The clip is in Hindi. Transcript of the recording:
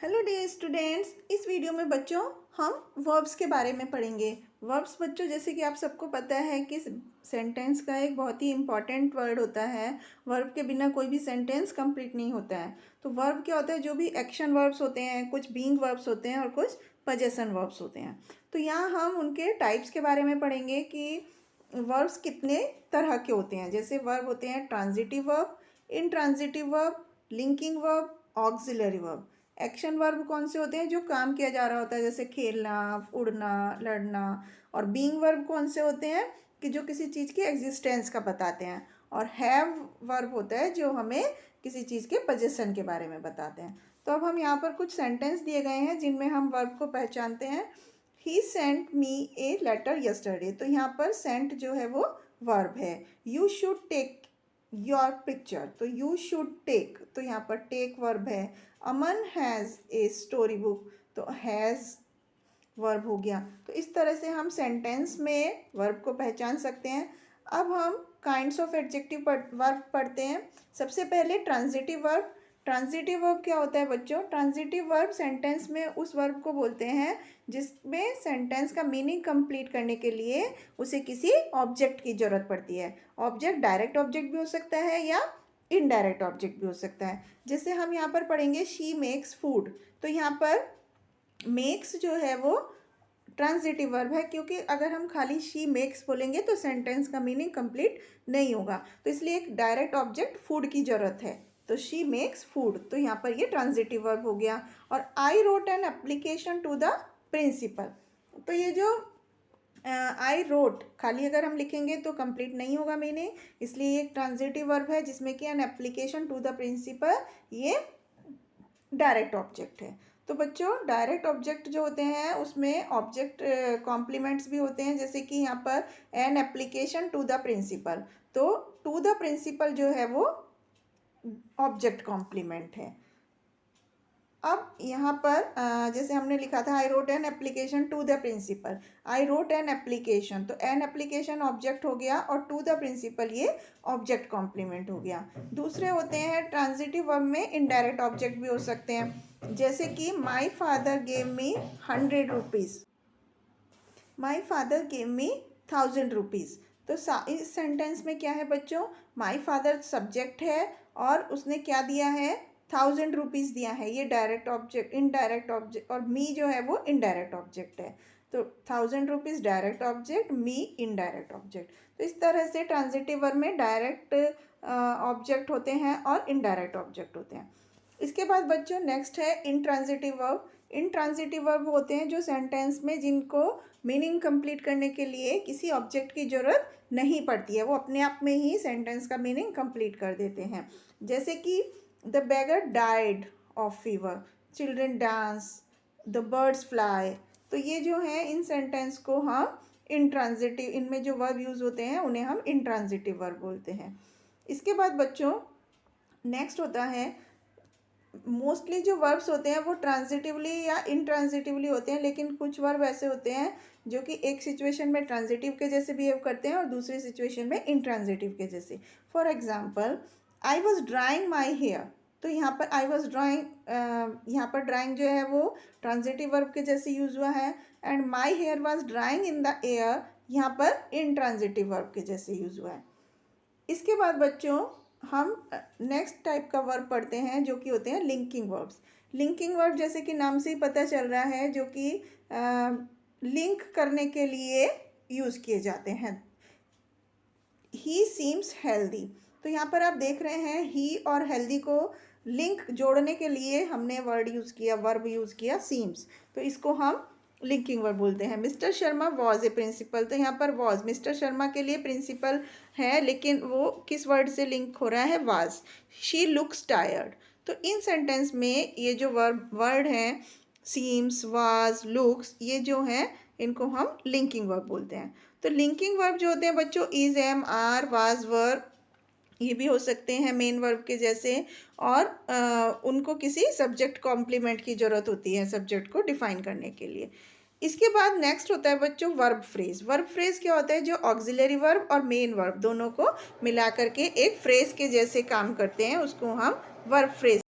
हेलो डियर स्टूडेंट्स, इस वीडियो में बच्चों हम वर्ब्स के बारे में पढ़ेंगे। वर्ब्स बच्चों जैसे कि आप सबको पता है कि सेंटेंस का एक बहुत ही इम्पॉर्टेंट वर्ड होता है। वर्ब के बिना कोई भी सेंटेंस कंप्लीट नहीं होता है। तो वर्ब क्या होता है? जो भी एक्शन वर्ब्स होते हैं, कुछ बीइंग वर्ब्स होते हैं और कुछ पजेशन वर्ब्स होते हैं। तो यहाँ हम उनके टाइप्स के बारे में पढ़ेंगे कि वर्ब्स कितने तरह के होते हैं। जैसे वर्ब होते हैं transitive verb, intransitive verb, linking verb, auxiliary verb. Action verb कौन से होते हैं? जो काम किया जा रहा होता है, जैसे खेलना, उड़ना, लड़ना। और बीइंग वर्ब कौन से होते हैं? कि जो किसी चीज़ की एग्जिस्टेंस का बताते हैं। और हैव वर्ब होता है जो हमें किसी चीज़ के पोजीशन के बारे में बताते हैं। तो अब हम यहाँ पर कुछ सेंटेंस दिए गए हैं जिनमें हम वर्ब को पहचानते हैं। He sent me a letter yesterday. तो यहाँ पर सेंट जो है वो वर्ब है। You should take your picture, तो यू शुड टेक, तो यहाँ पर टेक वर्ब है। Aman has a story book, तो हैज़ वर्ब हो गया। तो इस तरह से हम सेंटेंस में वर्ब को पहचान सकते हैं। अब हम काइंड्स ऑफ एडजेक्टिव वर्ब पढ़ते हैं। सबसे पहले ट्रांजिटिव वर्ब। ट्रांजिटिव वर्ब क्या होता है बच्चों? ट्रांजिटिव वर्ब सेंटेंस में उस वर्ब को बोलते हैं जिसमें सेंटेंस का मीनिंग कंप्लीट करने के लिए उसे किसी ऑब्जेक्ट की ज़रूरत पड़ती है। ऑब्जेक्ट डायरेक्ट ऑब्जेक्ट भी हो सकता है या इनडायरेक्ट ऑब्जेक्ट भी हो सकता है। जैसे हम यहाँ पर पढ़ेंगे शी मेक्स फूड। तो यहाँ पर मेक्स जो है वो ट्रांजिटिव वर्ब है, क्योंकि अगर हम खाली शी मेक्स बोलेंगे तो सेंटेंस का मीनिंग कंप्लीट नहीं होगा। तो इसलिए एक डायरेक्ट ऑब्जेक्ट फूड की ज़रूरत है। तो शी मेक्स फूड, तो यहाँ पर ये ट्रांजिटिव वर्ब हो गया। और I wrote an application to the principal. तो ये जो आई रोट खाली अगर हम लिखेंगे तो कंप्लीट नहीं होगा मीनिंग, इसलिए एक ट्रांजिटिव वर्ब है जिसमें कि an application to the principal ये डायरेक्ट ऑब्जेक्ट है। तो बच्चों डायरेक्ट ऑब्जेक्ट जो होते हैं उसमें ऑब्जेक्ट कॉम्प्लीमेंट्स भी होते हैं, जैसे कि यहाँ पर an application to the principal. तो टू द प्रिंसिपल जो है वो ऑब्जेक्ट कॉम्प्लीमेंट है। अब यहाँ पर जैसे हमने लिखा था I wrote an application to the principal. I wrote an application, तो एन एप्लीकेशन ऑब्जेक्ट हो गया और टू द प्रिंसिपल ये ऑब्जेक्ट कॉम्प्लीमेंट हो गया। दूसरे होते हैं ट्रांजिटिव वर्ब में इनडायरेक्ट ऑब्जेक्ट भी हो सकते हैं, जैसे कि my father gave me 100 rupees, my father gave me 1000 rupees. तो इस सेंटेंस में क्या है बच्चों? माई फादर सब्जेक्ट है और उसने क्या दिया है? 1000 रुपीज़ दिया है। ये डायरेक्ट ऑब्जेक्ट, इनडायरेक्ट ऑब्जेक्ट, और मी जो है वो इनडायरेक्ट ऑब्जेक्ट है। तो 1000 रुपीज़ डायरेक्ट ऑब्जेक्ट, मी इनडायरेक्ट ऑब्जेक्ट। तो इस तरह से ट्रांजिटिव वर्ब में डायरेक्ट ऑब्जेक्ट होते हैं और इनडायरेक्ट ऑब्जेक्ट होते हैं। इसके बाद बच्चों नेक्स्ट है इनट्रांजिटिव वर्ब। इनट्रांजिटिव वर्ब होते हैं जो सेंटेंस में जिनको मीनिंग कंप्लीट करने के लिए किसी ऑब्जेक्ट की ज़रूरत नहीं पड़ती है, वो अपने आप में ही सेंटेंस का मीनिंग कंप्लीट कर देते हैं। जैसे कि the beggar died of fever, children dance, the birds fly. तो ये जो है इन सेंटेंस को हम इनट्रांजिटिव, इनमें जो वर्ब यूज़ होते हैं उन्हें हम इनट्रांजिटिव वर्ब बोलते हैं। इसके बाद बच्चों नेक्स्ट होता है, मोस्टली जो वर्ब्स होते हैं वो ट्रांजिटिवली या इनट्रांजिटिवली होते हैं, लेकिन कुछ वर्ब ऐसे होते हैं जो कि एक सिचुएशन में ट्रांजिटिव के जैसे बिहेव करते हैं और दूसरी सिचुएशन में इनट्रांजिटिव के जैसे। For example I was drying my hair. तो यहाँ पर आई वॉज ड्राइंग, यहाँ पर ड्राइंग जो है वो ट्रांजिटिव वर्ब के जैसे यूज़ हुआ है। And my hair was drying in the air, यहाँ पर इनट्रांजिटिव वर्ब के जैसे यूज़ हुआ है। इसके बाद बच्चों हम नेक्स्ट टाइप का वर्ब पढ़ते हैं जो कि होते हैं लिंकिंग वर्ब्स। लिंकिंग वर्ब जैसे कि नाम से ही पता चल रहा है जो कि लिंक करने के लिए यूज़ किए जाते हैं। ही सीम्स हेल्दी, तो यहाँ पर आप देख रहे हैं ही और हेल्दी को लिंक जोड़ने के लिए हमने वर्ड यूज़ किया, वर्ब यूज़ किया सीम्स। तो इसको हम लिंकिंग वर्ब बोलते हैं। Mister Sharma was a principal, तो यहाँ पर वॉज मिस्टर शर्मा के लिए प्रिंसिपल है, लेकिन वो किस वर्ड से लिंक हो रहा है? वाज। She looks tired. तो इन सेंटेंस में ये जो वर्ड हैं सीम्स, वाज, लुक्स, ये जो हैं इनको हम लिंकिंग वर्ब बोलते हैं। तो लिंकिंग वर्ब जो होते हैं बच्चों इज, एम, आर, वाज, वर, ये भी हो सकते हैं मेन वर्ब के जैसे। और उनको किसी सब्जेक्ट कॉम्प्लीमेंट की ज़रूरत होती है सब्जेक्ट को डिफाइन करने के लिए। इसके बाद नेक्स्ट होता है बच्चों वर्ब फ्रेज। वर्ब फ्रेज क्या होता है? जो ऑक्सिलरी वर्ब और मेन वर्ब दोनों को मिला करके एक फ्रेज के जैसे काम करते हैं, उसको हम वर्ब फ्रेज